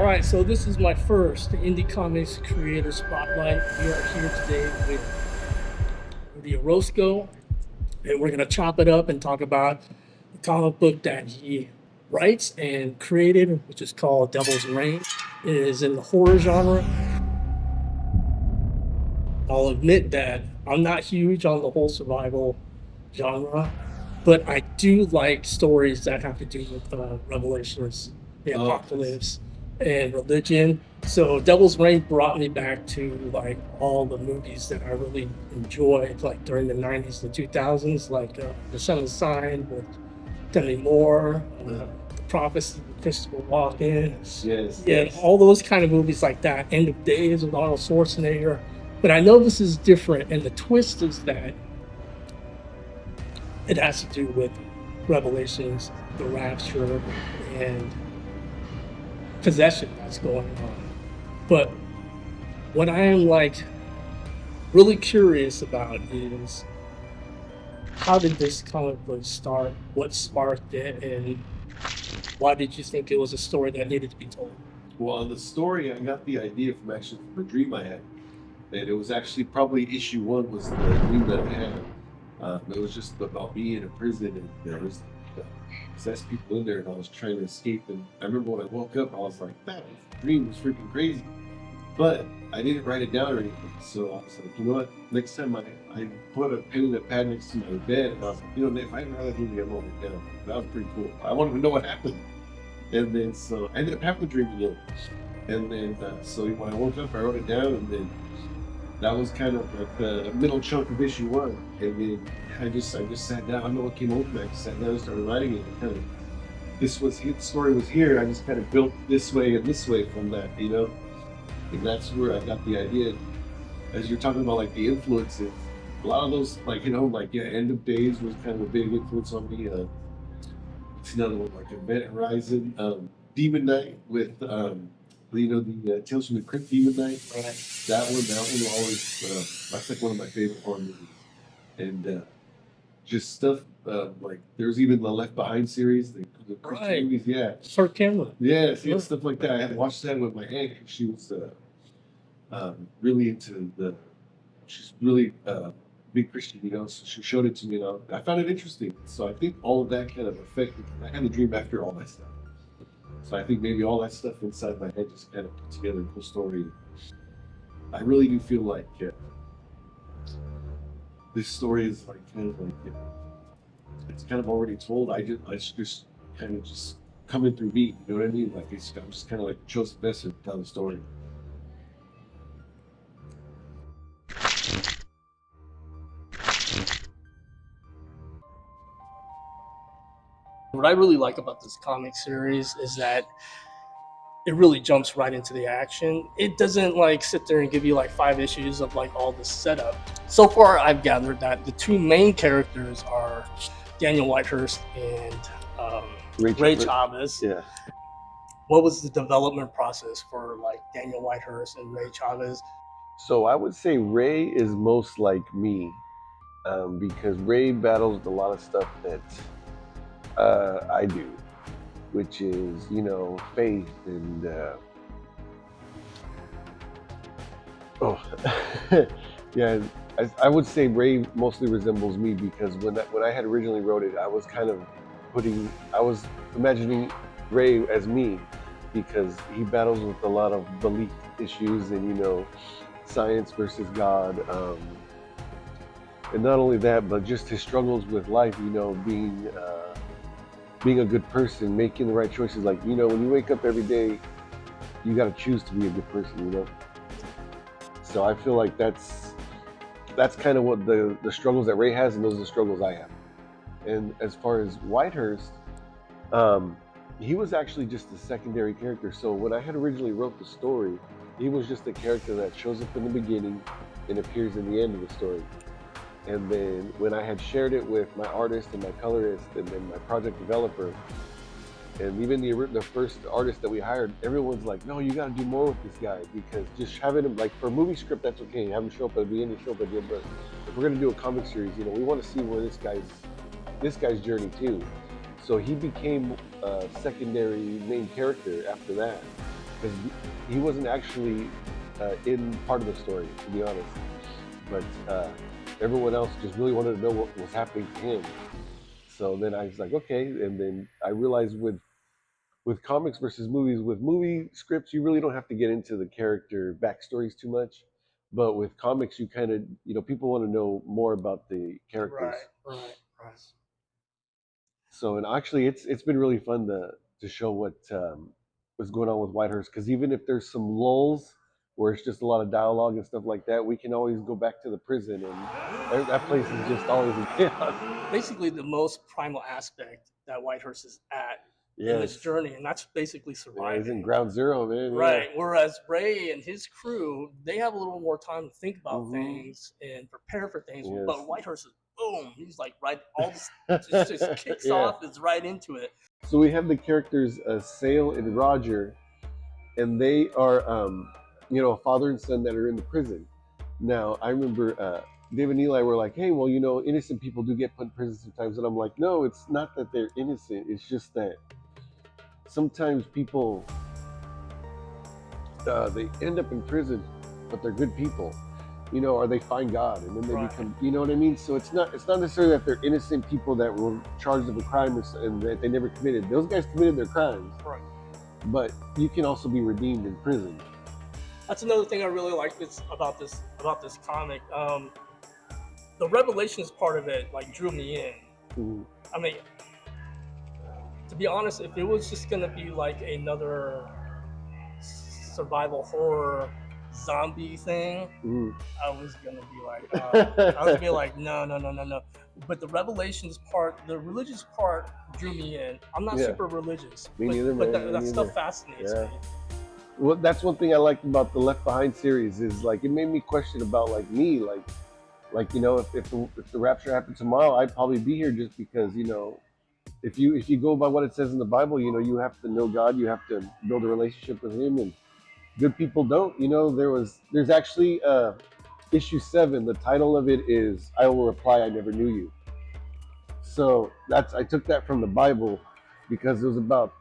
right, so this is my first Indie Comics Creator Spotlight. We are here today with Rudy Orozco, and we're going to chop it up and talk about the comic book that he writes and created, which is called Devil's Reign. It is in the horror genre. I'll admit that I'm not huge on the whole survival genre, but I do like stories that have to do with revelations, the apocalypse, and religion. So Devil's Reign brought me back to like all the movies that I really enjoyed, like during the '90s, the 2000s, like The Sun is Sign with Demi Moore, The Prophecy with Christopher Walken, Yes. all those kind of movies like that. End of Days with Arnold Schwarzenegger. But I know this is different, and the twist is that it has to do with revelations, the rapture, and possession that's going on. But what I am like really curious about is how did this comic book start? What sparked it, and why did you think it was a story that needed to be told? Well, the story, I got the idea from a dream I had. And it was actually probably issue 1 was the dream that I had. It was just about me in a prison, and there was possessed people in there, and I was trying to escape. And I remember when I woke up, I was like, that dream was freaking crazy. But I didn't write it down or anything. So I was like, you know what? Next time I put a pen and a pad next to my bed, and I was like, you know, if I ever had that dream, I'm writing it down. That was pretty cool. I wanted to know what happened. And then so I ended up having the dream again. And then so when I woke up, I wrote it down, and then that was kind of like the middle chunk of issue 1. And then I just sat down. I don't know what came over me. I just sat down and started writing it. And kind of the story was here. I just kind of built this way and this way from that, you know. And that's where I got the idea. As you're talking about like the influences, a lot of those, like, you know, like End of Days was kind of a big influence on me. It's another one like Event Horizon, Demon Knight with you know, the Tales from the Crypt, Demon Knight. Right. That one always, that's like one of my favorite horror movies. And just stuff, like, there's even the Left Behind series, the Crypt Right. movies, yeah. Kirk Cameron. Yes, yeah, stuff like that. I had watched that with my aunt. She was really into she's really big Christian, you know, so she showed it to me, and I found it interesting. So I think all of that kind of affected, I had a dream after all that stuff. So I think maybe all that stuff inside my head just kind of put together a cool story. I really do feel like this story is like kind of like it's kind of already told. It's just kind of just coming through me. You know what I mean? Like I'm just kind of like chose the best to tell the story. What I really like about this comic series is that it really jumps right into the action. It doesn't like sit there and give you like 5 issues of like all this setup. So far, I've gathered that the 2 main characters are Daniel Whitehurst and Ray Chavez. Yeah. What was the development process for like Daniel Whitehurst and Ray Chavez? So I would say Ray is most like me, because Ray battles a lot of stuff that I do, which is, you know, faith and yeah. I would say Ray mostly resembles me, because when I had originally wrote it, I was imagining Ray as me, because he battles with a lot of belief issues and, you know, science versus God, and not only that, but just his struggles with life, you know, being a good person, making the right choices. Like, you know, when you wake up every day, you got to choose to be a good person, you know. So I feel like that's kind of what the struggles that Ray has, and those are the struggles I have. And as far as Whitehurst, he was actually just a secondary character. So when I had originally wrote the story, he was just a character that shows up in the beginning and appears in the end of the story. And then when I had shared it with my artist and my colorist and then my project developer, and even the first artist that we hired, everyone's like, no, you got to do more with this guy, because just having him, like, for a movie script, that's okay. Have him show up at the beginning, show up at the end. But if we're going to do a comic series, you know, we want to see where this guy's journey too. So he became a secondary main character after that. because he wasn't actually in part of the story, to be honest. But everyone else just really wanted to know what was happening to him. So then I was like, okay. And then I realized with comics versus movies, with movie scripts, you really don't have to get into the character backstories too much. But with comics, you kind of, people want to know more about the characters. Right. So, and actually, it's been really fun to show what's going on with Whitehurst, because even if there's some lulls where it's just a lot of dialogue and stuff like that, we can always go back to the prison, and that place is just always in chaos. Basically, the most primal aspect that Whitehurst is at in this journey, and that's basically surviving. Yeah, he's in ground zero, man. Right. Yeah. Whereas Ray and his crew, they have a little more time to think about things and prepare for things. Yes. But Whitehurst is boom. He's like right. All this just kicks off. Is right into it. So we have the characters Sale and Roger, and they are a father and son that are in the prison. Now I remember Dave and Eli were like, hey, well, innocent people do get put in prison sometimes, and I'm like, no, it's not that they're innocent. It's just that sometimes people they end up in prison, but they're good people, or they find God and then they become, you know what I mean? So it's not necessarily that they're innocent people that were charged of a crime and that they never committed. Those guys committed their crimes, right? But you can also be redeemed in prison. That's another thing I really like about this comic. The Revelations part of it drew me in. Mm-hmm. I mean, to be honest, if it was just gonna be like another survival horror zombie thing, I was gonna be like, no. But the Revelations part, the religious part, drew me in. I'm not super religious, but that stuff fascinates me. Well, that's one thing I liked about the Left Behind series is it made me question about me, if the rapture happened tomorrow, I'd probably be here just because if you go by what it says in the Bible, you have to know God, you have to build a relationship with Him, and good people don't. There's actually issue 7. The title of it is "I Will Reply, I Never Knew You." So I took that from the Bible because it was about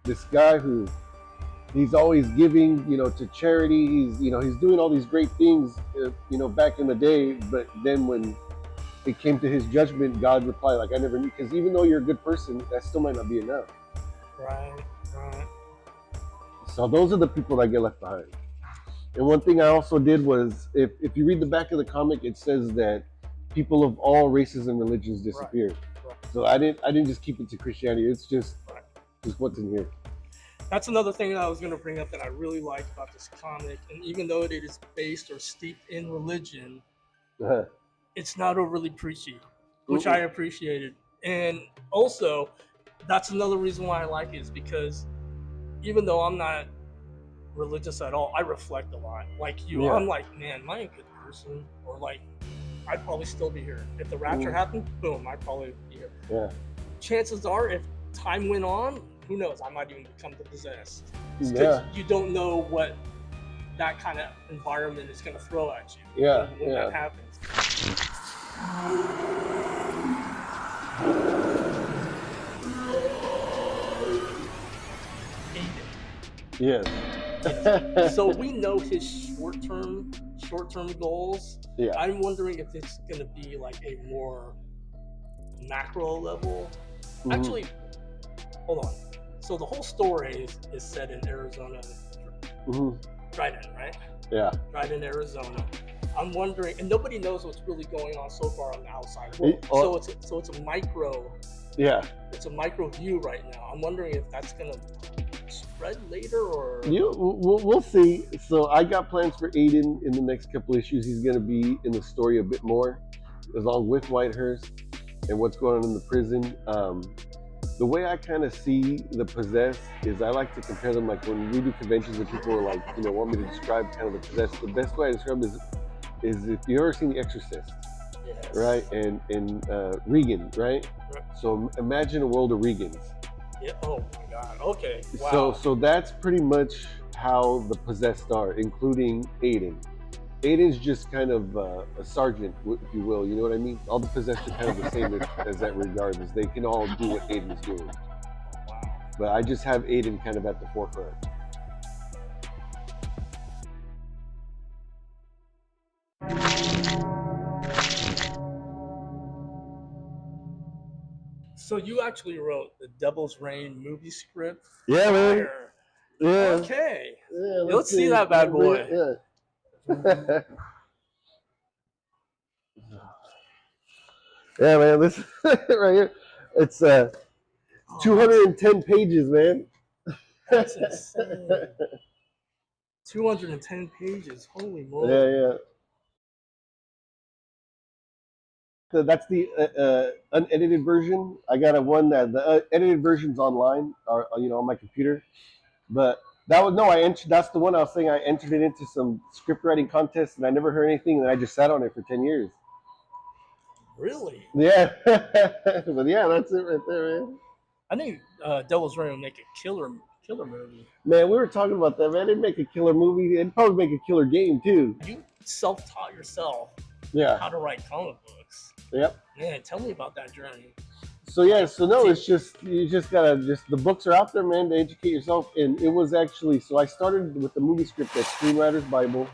this guy who he's always giving, to charity. He's doing all these great things, back in the day. But then when it came to his judgment, God replied, I never knew. Because even though you're a good person, that still might not be enough. Right. So those are the people that get left behind. And one thing I also did was, if you read the back of the comic, it says that people of all races and religions disappeared. Right. So I didn't just keep it to Christianity. It's just what's in here. That's another thing that I was going to bring up that I really like about this comic. And even though it is based or steeped in religion, it's not overly preachy, which I appreciated. And also, that's another reason why I like it, is because even though I'm not religious at all, I reflect a lot. Like you, I'm like, man, am I a good person? Or I'd probably still be here. If the rapture happened, boom, I'd probably be here. Yeah. Chances are, if time went on, who knows, I might even become possessed. Because you don't know what that kind of environment is going to throw at you when that happens. Yes. So we know his short-term goals. Yeah. I'm wondering if it's going to be a more macro level. Actually, hold on. So the whole story is set in Arizona, Dryden, right? Yeah. Dryden, Arizona. I'm wondering, and nobody knows what's really going on so far on the outside. So it's a micro. Yeah. It's a micro view right now. I'm wondering if that's gonna spread later or. We'll see. So I got plans for Aiden in the next couple issues. He's gonna be in the story a bit more, along with Whitehurst and what's going on in the prison. The way I kind of see the possessed is I like to compare them when we do conventions and people are want me to describe kind of the possessed. The best way I describe them is if you ever seen The Exorcist, right? And Regan, right? So imagine a world of Regans. Yeah. Oh my God. Okay. Wow. So that's pretty much how the possessed are, including Aiden. Aiden's just kind of a sergeant, if you will. You know what I mean? All the possessed are kind of the same as that regard, as they can all do what Aiden's doing. Wow. But I just have Aiden kind of at the forefront. So you actually wrote the Devil's Reign movie script? Yeah, man. Fire. Yeah. Okay. Yeah, Let's see that bad boy. Yeah. Yeah, man. This right here. It's 210 pages, man. That's insane. 210 pages. Holy moly. Yeah. So that's the unedited version. I got one that the edited version's online, or on my computer. But that was no, I entered. That's the one I was saying. I entered it into some script writing contest, and I never heard anything, and I just sat on it for 10 years. Really? Yeah, but yeah, that's it right there, man. I think Devil's Reign would make a killer movie. Man, we were talking about that, man. They'd make a killer movie. They'd probably make a killer game too. You self-taught yourself Yeah. how to write comic books. Yep. Man, tell me about that journey. So it's just you just gotta the books are out there, man, to educate yourself. And it was actually so I started with the movie script at Screenwriter's Bible.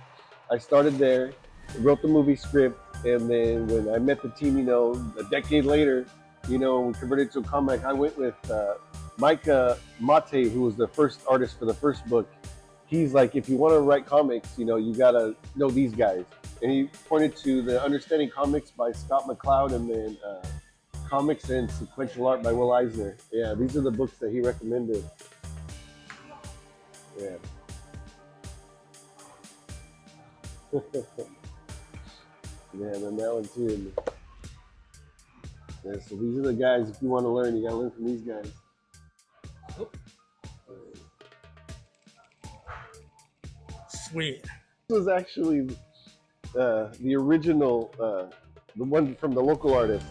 I started there, wrote the movie script, and then when I met the team, a decade later, we converted to a comic. I went with Mike Mate, who was the first artist for the first book. He's like, if you want to write comics, you gotta know these guys. And he pointed to the Understanding Comics by Scott McCloud, and then Comics and Sequential Art by Will Eisner. Yeah, these are the books that he recommended. Yeah. Yeah, and then that one too. Yeah, so these are the guys. If you want to learn, you gotta learn from these guys. Sweet. This was actually the original, the one from the local artist.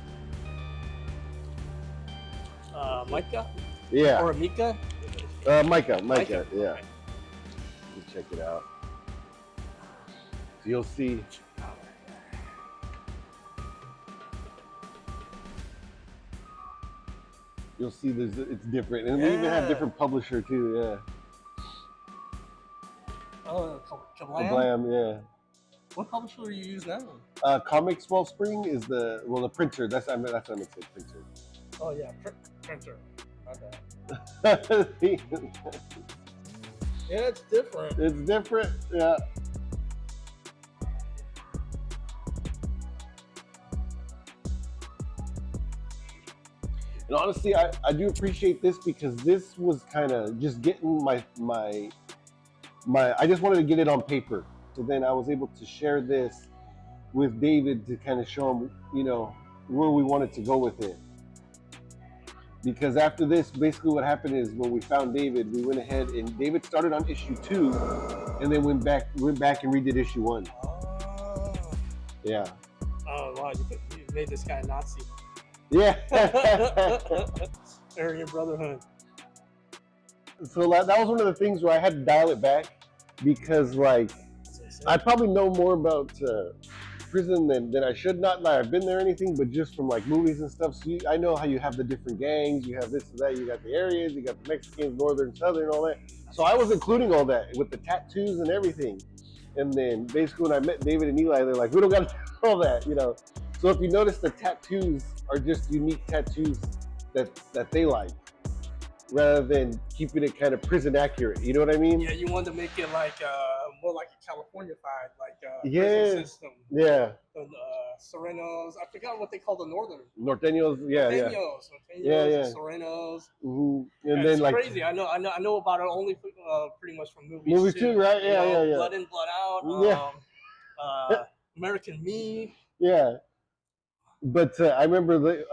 Micah? Yeah. Or Mika? Micah. Micah. Yeah. Let me check it out. So you'll see. You'll see it's different, and we even have different publisher too. Yeah. Oh, Kablam? Kablam, yeah. What publisher do you use now? Comics Wellspring is the printer. That's what I meant to say, printer. Oh yeah, printer. Okay. Yeah, it's different. It's different, yeah. And honestly, I do appreciate this because this was kind of just getting my I just wanted to get it on paper. So then I was able to share this with David to kind of show him, where we wanted to go with it. Because after this, basically what happened is when we found David, we went ahead and David started on issue 2 and then went back and redid issue 1. Oh. Yeah. Oh wow, you made this guy a Nazi. Yeah. Aryan Brotherhood. So that was one of the things where I had to dial it back because, I probably know more about prison than I should not. I've been there or anything, but just from movies and stuff. So I know how you have the different gangs, you have this and that, you got the areas, you got the Mexicans, Northern, Southern, all that. So I was including all that with the tattoos and everything. And then basically when I met David and Eli, they're like, we don't got to do all that, So if you notice, the tattoos are just unique tattoos that they like, rather than keeping it kind of prison accurate. You know what I mean? Yeah, you wanted to make it more like a California-fied, prison system. Yeah. The Serenos, I forgot what they call the northern. Norteños, yeah. Yeah. Serenos. Mm-hmm. And it's then crazy. I know about it only pretty much from movies. Movies too, right? Yeah. Blood In, Blood Out. American Me. Yeah. But I remember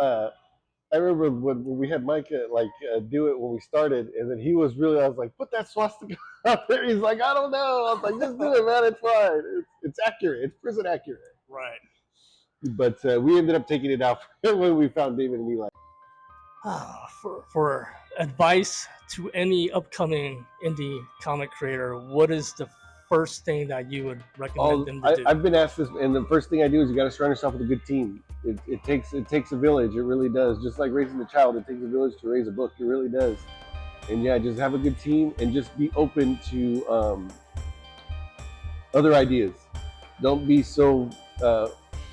when we had Mike do it when we started, and then I was like, put that swastika out there. He's like, I don't know. I was like, just do it, man. It's fine. It's accurate. It's prison accurate. Right. But we ended up taking it out when we found David and Eli. For advice to any upcoming indie comic creator, what is the first thing that you would recommend them to do? I've been asked this, and the first thing I do is you got to surround yourself with a good team. It takes a village. It really does. Just like raising a child, it takes a village to raise a book. It really does. And yeah, just have a good team and just be open to other ideas. Don't be so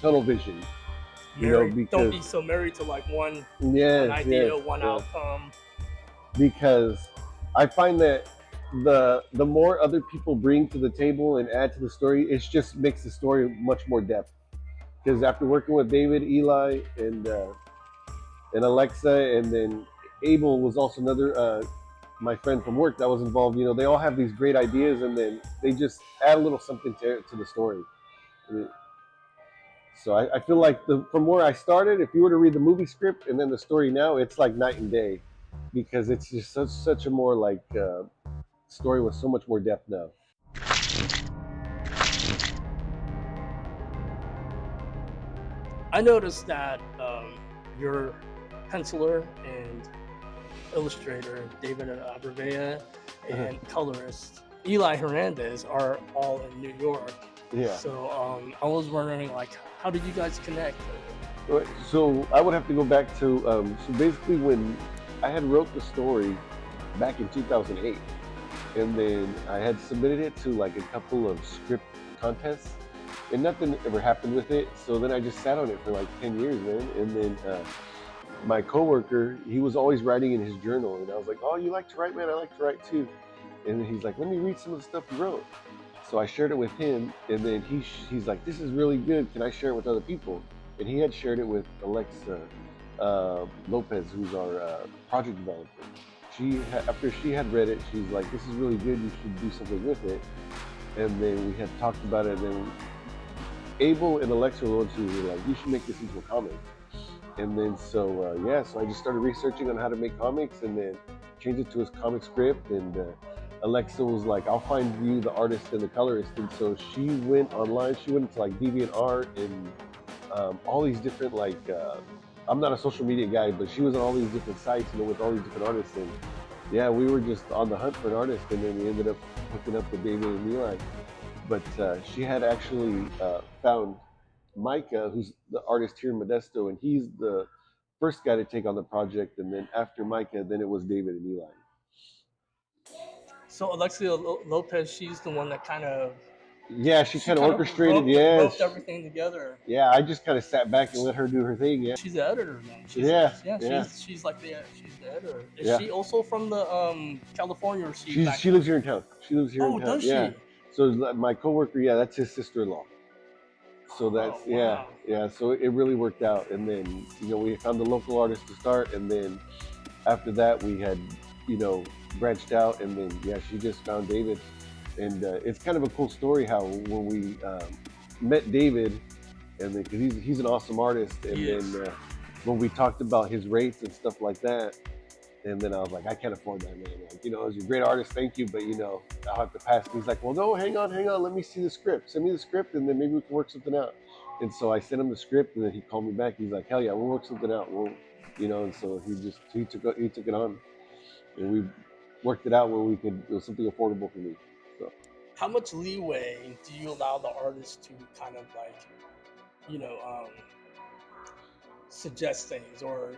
tunnel vision. Don't because be so married to like one yes, idea, yes, one yeah. outcome. Because I find that the more other people bring to the table and add to the story, it just makes the story much more depth. Because after working with David, Eli, and Alexa, and then Abel was also another my friend from work that was involved. They all have these great ideas, and then they just add a little something to the story. So I feel like from where I started, if you were to read the movie script and then the story now, it's like night and day, because it's just such a more like story with so much more depth now. I noticed that your penciler and illustrator David Abrevaya and colorist Eli Hernandez are all in New York. Yeah. So I was wondering, like, how did you guys connect? Right. So I would have to go back to so basically when I had wrote the story back in 2008, and then I had submitted it to like a couple of script contests, and nothing ever happened with it. So then I just sat on it for like 10 years, man. And then my coworker, he was always writing in his journal, and I was like, "Oh, you like to write, man? I like to write too." And he's like, "Let me read some of the stuff you wrote." So I shared it with him, and then he's like, "This is really good. Can I share it with other people?" And he had shared it with Alexa Lopez, who's our project developer. After she had read it, she's like, "This is really good. You should do something with it." And then we had talked about it. And then Abel and Alexa were like, "You should make this into a comic." And then so I just started researching on how to make comics, and then changed it to his comic script. And Alexa was like, "I'll find you the artist and the colorist." And so she went online. She went into like DeviantArt and all these different like. I'm not a social media guy, but she was on all these different sites, with all these different artists. And yeah, we were just on the hunt for an artist, and then we ended up hooking up with David and Eli. But she had actually found Micah, who's the artist here in Modesto, and he's the first guy to take on the project. And then after Micah, then it was David and Eli. So Alexia Lopez, she's the one that kind of Yeah, she kind of orchestrated. roped everything together. Yeah, I just kind of sat back and let her do her thing. Yeah. She's the editor then. Yeah. She's like she's the editor. Is Yeah. she also from the California, or She lives here in town. She lives here in Oh, town. does Yeah. she? So my coworker, yeah, that's his sister-in-law. So that's Oh, wow. yeah. So it really worked out. And then we found the local artist to start, and then after that we had branched out, and then yeah, she just found David. And it's kind of a cool story how when we met David, and then because he's an awesome artist, and then when we talked about his rates and stuff like that, and then I was like, "I can't afford that, man. Like, as a great artist, thank you, but I'll have to pass." And he's like, "Well, no, hang on, let me see the script. Send me the script, and then maybe we can work something out." And so I sent him the script, and then he called me back. He's like, "Hell yeah, we'll work something out." And so he took it on, and we worked it out where it was something affordable for me. So. How much leeway do you allow the artist to kind of like, suggest things, or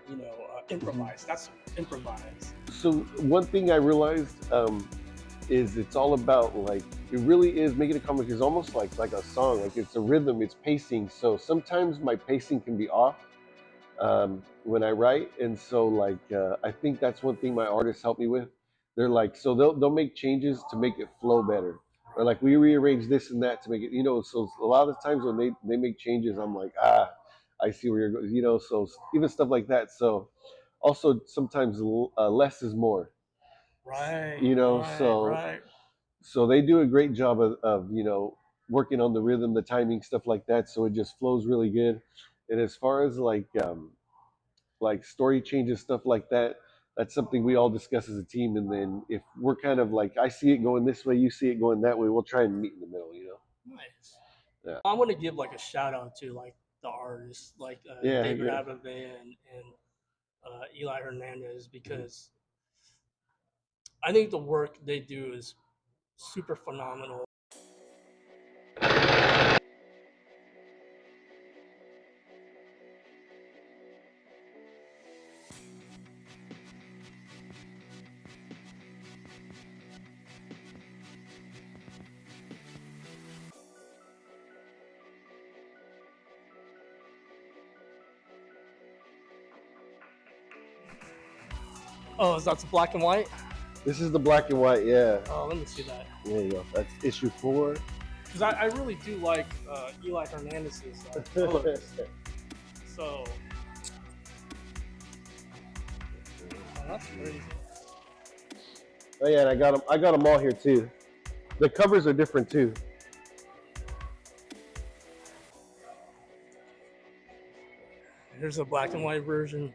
improvise? That's improvise. So one thing I realized is it's all about like it really is making a comic is almost like a song. Like it's a rhythm, it's pacing. So sometimes my pacing can be off when I write, and so I think that's one thing my artists help me with. They're like, so they'll make changes to make it flow better, or like we rearrange this and that to make it. So a lot of the times when they make changes, I'm like, I see where you're going. So even stuff like that. So also sometimes less is more. Right. So they do a great job of working on the rhythm, the timing, stuff like that. So it just flows really good. And as far as like story changes, stuff like that, that's something we all discuss as a team. And then if we're kind of like, I see it going this way, you see it going that way, we'll try and meet in the middle. Nice. Yeah. I want to give like a shout out to like the artists, like David Abave and Eli Hernandez, because I think the work they do is super phenomenal. Oh, is that the black and white? This is the black and white, yeah. Oh, let me see that. There you go. That's issue 4. Because I really do like Eli Hernandez's colors. So, oh, that's crazy. Oh yeah, and I got them all here too. The covers are different too. Here's a black and white version.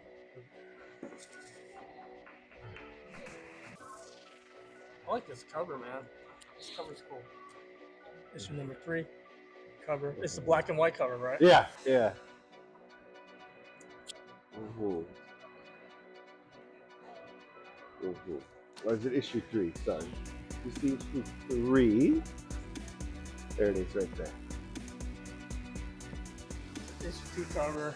I like this cover, man. This cover's cool. Issue number 3 cover. It's the black and white cover, right? Yeah, yeah. Mm-hmm. Mm-hmm. Or is it issue 3? Sorry. You see issue 3? There it is, right there. Issue 2 cover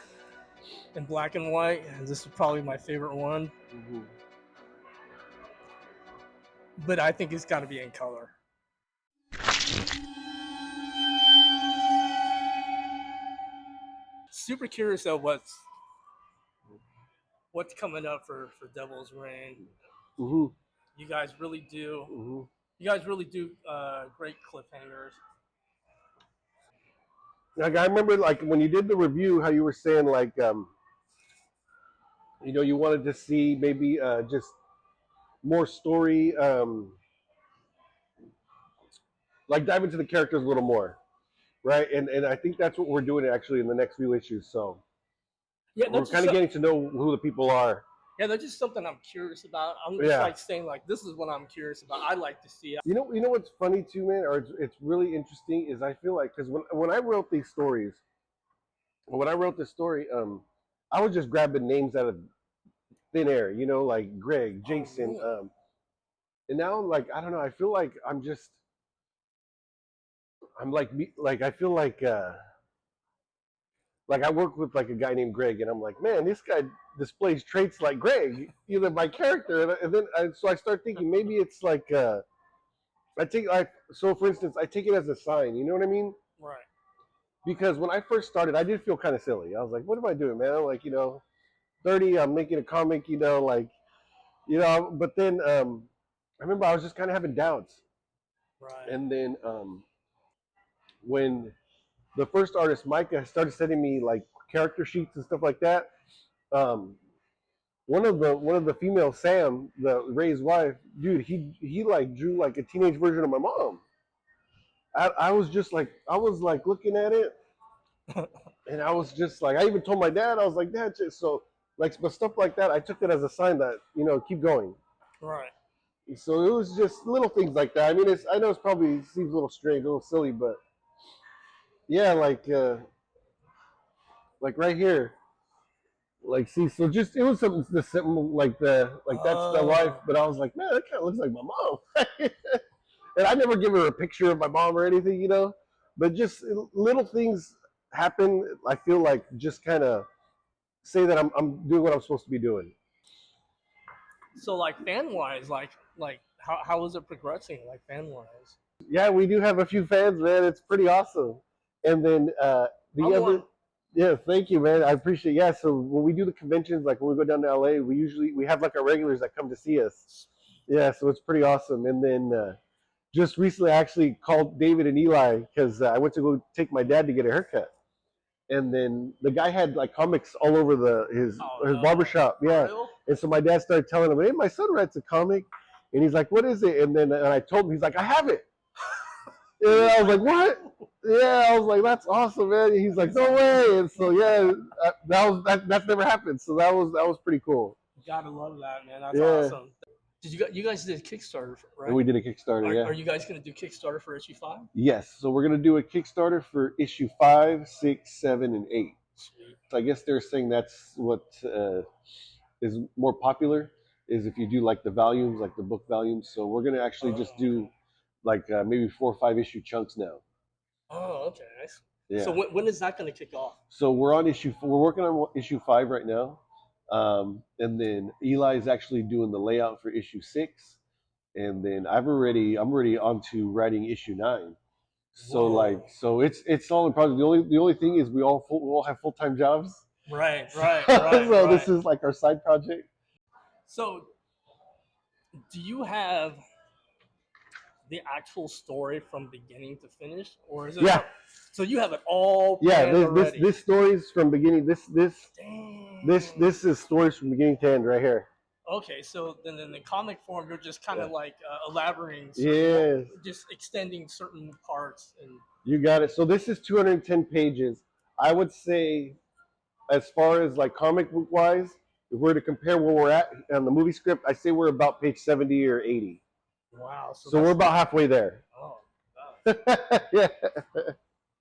in black and white, and this is probably my favorite one. Mm-hmm. But I think it's got to be in color. Super curious of what's coming up for Devil's Reign. Mm-hmm. You guys really do. Mm-hmm. You guys really do great cliffhangers. Like I remember, like when you did the review, how you were saying, like, you know, you wanted to see maybe just more story, like dive into the characters a little more, right? And I think that's what we're doing actually in the next few issues. So Yeah, we're kind of getting to know who the people are. Yeah, that's just something I'm curious about. I'm just like saying, like, this is what I'm curious about. I like to see. You know what's funny too, man, or it's really interesting is I feel like because when I wrote these stories, when I wrote this story, I was just grabbing names out of thin air, you know, like Greg, Jason, and now like I don't know, I feel like I'm like I feel like I work with like a guy named Greg, and I'm like, man, this guy displays traits like Greg, either my character, and then so I start thinking maybe it's like so for instance, I take it as a sign, you know what I mean? Right. Because when I first started, I did feel kind of silly. I was like, what am I doing, man? I'm like, you know, 30, I'm making a comic, you know, like, you know, but then I remember I was just kind of having doubts. Right. And then when the first artist, Micah, started sending me like character sheets and stuff like that, one of the female, Sam, Ray's wife, dude, he like drew like a teenage version of my mom. I was like looking at it, and I was just like, I even told my dad, I was like, Dad, so like, but stuff like that, I took it as a sign that, you know, keep going. Right. So it was just little things like that. I mean, I know it's probably seems a little strange, a little silly, but yeah, like right here, like see, so just it was something the simple like that's the wife, but I was like, man, that kind of looks like my mom. And I never give her a picture of my mom or anything, you know, but just little things happen. I feel like just kind of say that I'm doing what I'm supposed to be doing. So like fan wise, like how is it progressing, like fan wise? Yeah, we do have a few fans, man. It's pretty awesome. And then yeah, thank you, man. I appreciate it. Yeah, so when we do the conventions, like when we go down to LA, we have like our regulars that come to see us. Yeah, so it's pretty awesome. And then just recently I actually called David and Eli because I went to go take my dad to get a haircut. And then the guy had like comics all over his barbershop. Yeah. And so my dad started telling him, hey, my son writes a comic. And he's like, what is it? And then I told him, he's like, I have it. And I was like, what? Yeah, I was like, that's awesome, man. And he's like, no way. And so yeah, that's never happened. So that was pretty cool. You gotta love that, man. That's awesome. Did you guys did a Kickstarter, right? And we did a Kickstarter, yeah. Are you guys gonna do Kickstarter for issue 5? Yes. So we're gonna do a Kickstarter for issue 5, 6, 7, and 8. Sweet. So I guess they're saying that's what is more popular is if you do like the volumes, like the book volumes. So we're gonna actually just do like maybe 4 or 5 issue chunks now. Oh, okay, nice. Yeah. So when is that gonna kick off? So we're on issue 4. We're working on issue 5 right now. And then Eli is actually doing the layout for issue 6, and then I'm already on to writing issue 9. So Whoa. so it's all in project. The only thing is we all have full-time jobs. Right. So this is like our side project. So do you have the actual story from beginning to finish, or is it? Yeah, So you have it all yeah. planned already. This stories from beginning. Dang. This is stories from beginning to end right here. Okay, so then in the comic form, you're just kind Yeah. of like elaborating certain, Yes, just extending certain parts, and you got it. So this is 210 pages. I would say, as far as like comic book wise, if we're to compare where we're at on the movie script, I say we're about page 70 or 80. wow. So So we're that's about halfway there. oh, wow. Yeah,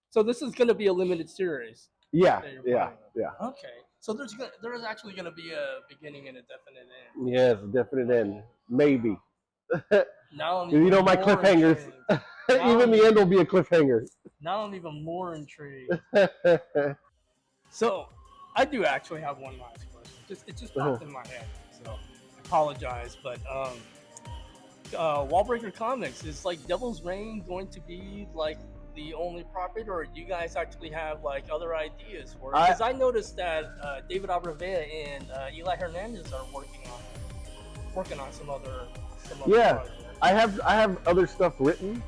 So this is going to be a limited series yeah, that you're yeah, planning yeah. on. Okay. So there is actually going to be a beginning and a definite end. Yes, definite end. Maybe. Now I'm You even know my more cliffhangers. intrigued. Even the end will be a cliffhanger. Now I'm even more intrigued. So I do actually have one last question. It just popped in my head. So I apologize, but Wallbreaker Comics is like Devil's Reign going to be like the only property, or do you guys actually have like other ideas for it? Because I noticed that David Abrevaya and Eli Hernandez are working on some other Yeah, projects. I have other stuff written.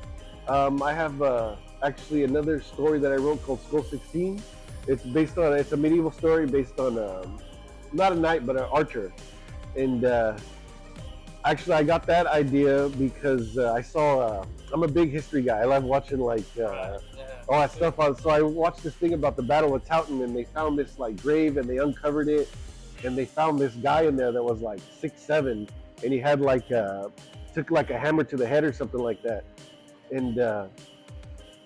I have actually another story that I wrote called Skull 16. It's a medieval story based on not a knight but an archer, and actually I got that idea because I saw. I'm a big history guy. I love watching like all that stuff on. So I watched this thing about the Battle of Towton, and they found this like grave, and they uncovered it, and they found this guy in there that was like 6'7", and he had like took like a hammer to the head or something like that, and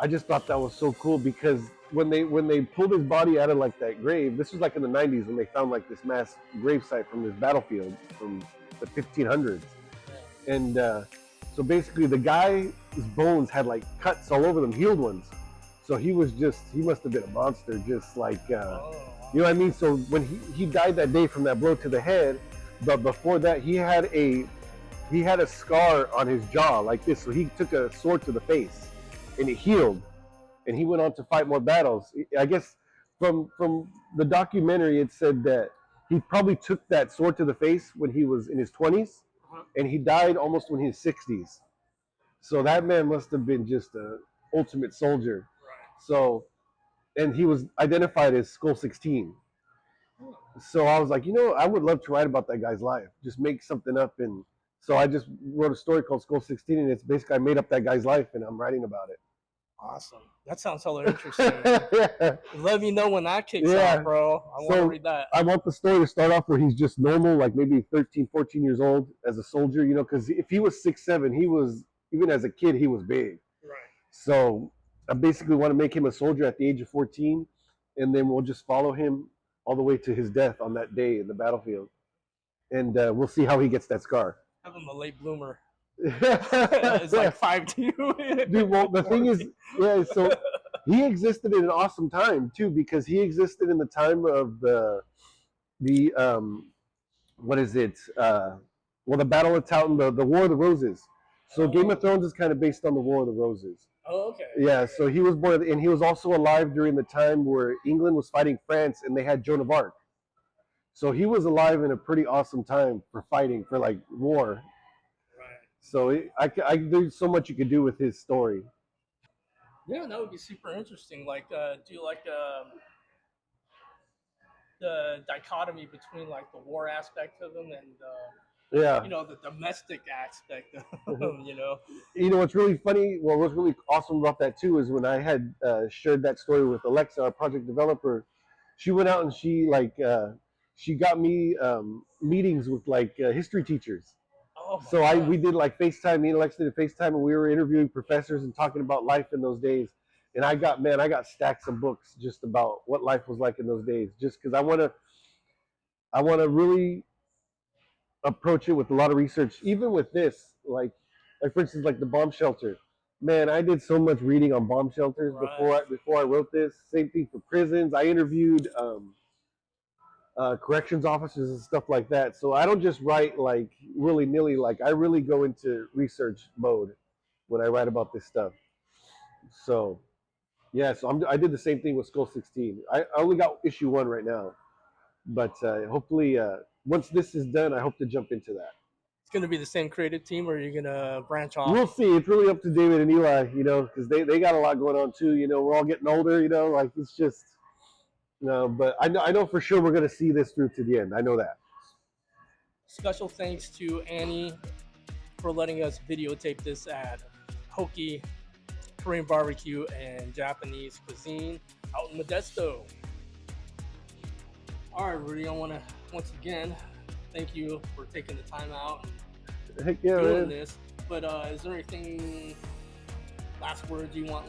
I just thought that was so cool because when they pulled his body out of like that grave, this was like in the 90s when they found like this mass grave site from this battlefield from the 1500s, and so basically the guy's bones had like cuts all over them, healed ones. So he must have been a monster, just like you know what I mean. So when he died that day from that blow to the head, but before that he had a scar on his jaw like this. So he took a sword to the face, and it healed, and he went on to fight more battles. I guess from the documentary, it said that he probably took that sword to the face when he was in his 20s, and he died almost when he was 60s. So that man must have been just a ultimate soldier. So, and he was identified as Skull 16. So I was like, I would love to write about that guy's life. Just make something up, and so I just wrote a story called Skull 16, and it's basically I made up that guy's life, and I'm writing about it. Awesome. That sounds hella interesting. Yeah. Let me know when that kicks off, bro. I want to read that. I want the story to start off where he's just normal, like maybe 13, 14 years old as a soldier, because if he was 6'7", he was, even as a kid, he was big. Right. So I basically want to make him a soldier at the age of 14, and then we'll just follow him all the way to his death on that day in the battlefield. And we'll see how he gets that scar. Have him a late bloomer. It's like 5'2". Dude, well, the thing is, so he existed in an awesome time too, because he existed in the time of the what is it? The Battle of Towton, the War of the Roses. So Game of Thrones is kind of based on the War of the Roses. Oh, okay. Yeah, so he was born, and he was also alive during the time where England was fighting France, and they had Joan of Arc. So he was alive in a pretty awesome time for fighting, for like war. Right. So there's so much you could do with his story. Yeah, that would be super interesting. Like, do you like the dichotomy between like the war aspect of them and the domestic aspect of them? What's really funny? Well, what's really awesome about that too is when I had shared that story with Alexa, our project developer, she went out and she got me meetings with like history teachers. Oh, so we did like FaceTime. Me and Alexa did FaceTime, and we were interviewing professors and talking about life in those days. And I got stacks of books just about what life was like in those days. Just because I want to really approach it with a lot of research. Even with this, like for instance, like the bomb shelter. Man, I did so much reading on bomb shelters before I wrote this. Same thing for prisons. I interviewed corrections officers and stuff like that. So I don't just write like willy nilly. Like I really go into research mode when I write about this stuff. So yeah, so I did the same thing with Skull 16. I only got issue 1 right now, but hopefully once this is done, I hope to jump into that. It's gonna be the same creative team, or are you gonna branch off? We'll see. It's really up to David and Eli, because they got a lot going on too. We're all getting older. Like it's just, But I know for sure we're gonna see this through to the end. I know that. Special thanks to Annie for letting us videotape this at Hoki Korean barbecue and Japanese cuisine out in Modesto. All right, Rudy, I want to once again thank you for taking the time out Heck yeah, and doing man. this. But is there anything, last words you want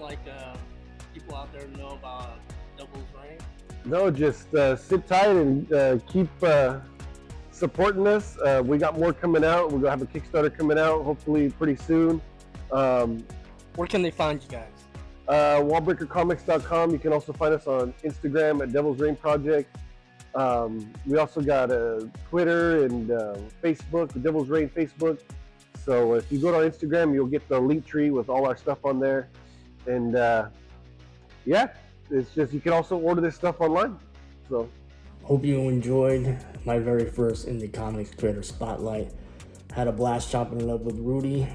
people out there to know about Devil's Reign? No, just sit tight and keep supporting us. We got more coming out. We're gonna have a Kickstarter coming out hopefully pretty soon. Where can they find you guys? Wallbreakercomics.com. You can also find us on Instagram at Devil's Reign Project. We also got Twitter and Facebook, the Devil's Reign Facebook. So if you go to our Instagram, you'll get the link tree with all our stuff on there. And yeah, it's just you can also order this stuff online. So Hope you enjoyed my very first Indie Comics Creator Spotlight. Had a blast chopping it up with Rudy,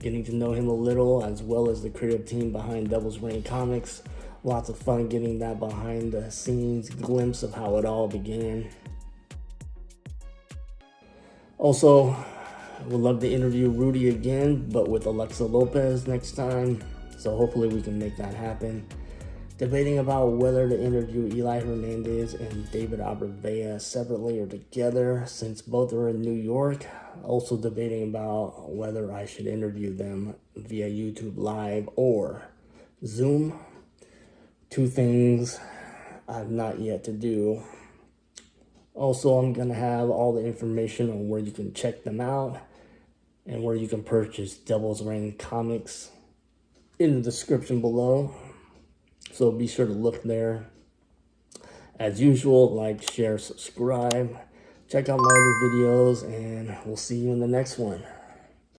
getting to know him a little, as well as the creative team behind Devil's Reign Comics. Lots of fun getting that behind the scenes glimpse of how it all began. Also, would love to interview Rudy again, but with Alexa Lopez next time. So hopefully we can make that happen. Debating about whether to interview Eli Hernandez and David Abrevaya separately or together, since both are in New York. Also debating about whether I should interview them via YouTube Live or Zoom. Two things I've not yet to do. Also, I'm going to have all the information on where you can check them out and where you can purchase Devil's Reign Comics in the description below. So be sure to look there. As usual, like, share, subscribe. Check out my other videos, and we'll see you in the next one.